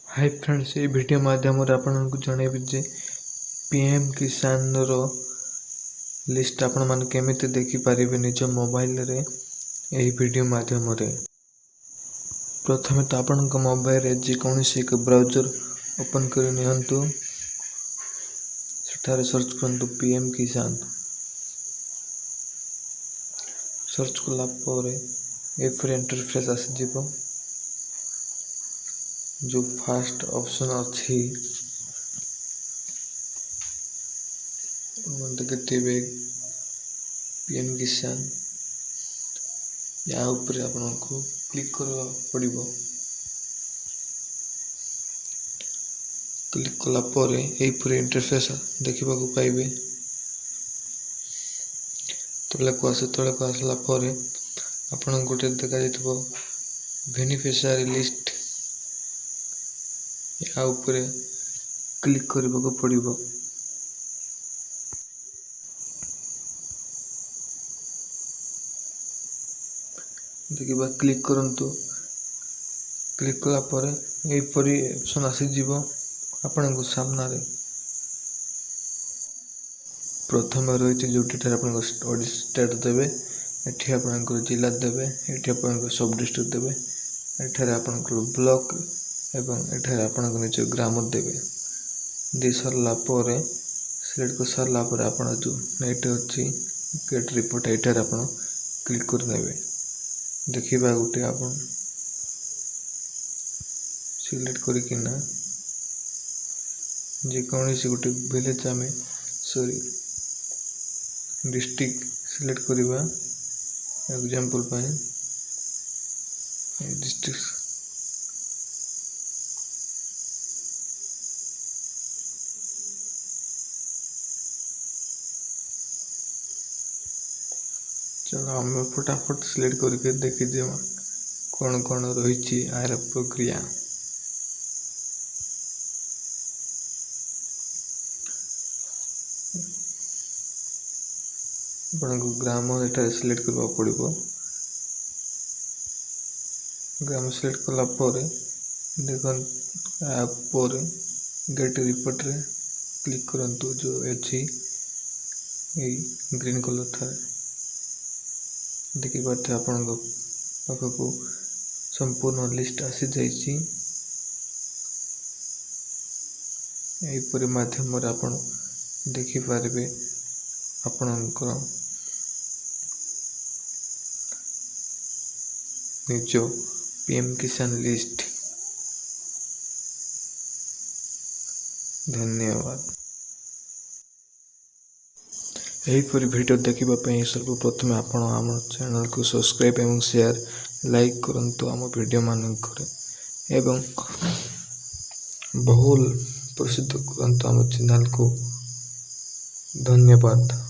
Hi friends, ये video माध्यम आपको जनइबी जे पीएम किसान रो लिस्ट आपण मान केमिति देखि पारिबे निज मोबाइल रे यही वीडियो माध्यम रे। प्रथमे तो आपण मोबाइल रे जे कोनोसी एक ब्राउजर ओपन कर नियंतु। सेठारे सर्च करंतु पीएम किसान। सर्च कला परे ए फ्री इंटरफेस आसी जिवो। जो फास्ट ऑप्शन अच्छी देखिए पीएम किसान या ऊपर आपको क्लिक करवा पड़िबो। क्लिक कला परे एई पूरे इंटरफेस देखिबा को पाइबे। तले को आसला परे आपण गोटे देखा जाइतबो बेनिफिशियरी लिस्ट या ऊपर क्लिक करबा को पड़िबो। देखिबा क्लिक करंतु। क्लिक कला परे एई परी ऑप्शन आसी जिवो आपण को सामना रे। प्रथम रही जो स्टेट देवे एठी आपनकर जिला देवे एठी आपनकर सब डिस्ट्रिक्ट देवे एठारे आपनकर ब्लॉक एवं एठारे आपनकर निज ग्राम देवे। दे सरला परे सिलेक्ट कर सरला परे आपण जो नेट अछि गेट रिपोर्ट एठारे आपण क्लिक कर नेबे। देखिबा गुटे आपण सिलेक्ट करिकिना जे कोनोसी गुटे विलेज आमे सॉरी डिस्ट्रिक्ट सिलेक्ट करिबा। एग्जांपल पाए डिस्ट्रिक्ट चलो हम फटाफट सिलेक्ट करके देखी देवा कौन कौन रही आर प्रक्रिया। आपको ग्राम एटा सिलेक्ट करबा पड़िबो। ग्राम सिलेक्ट कला परे देखन परे गेट रिपोर्ट रे क्लिक करंतु। जो अछि ए ग्रीन कलर था देखि पाथे आपण पाखकु संपूर्ण लिस्ट आसी जाइछि। एई परि माध्यम रे आपण देखि पारबे आपणकर निज पीएम किसान लिस्ट। धन्यवाद। यहीपरि वीडियो देखा सर्वप्रथमे आपण आम चैनल को सब्सक्राइब एवं शेयर लाइक करंतु आम वीडियो मानक एवं बहुल प्रसिद्ध करंतु आम चैनल को। धन्यवाद।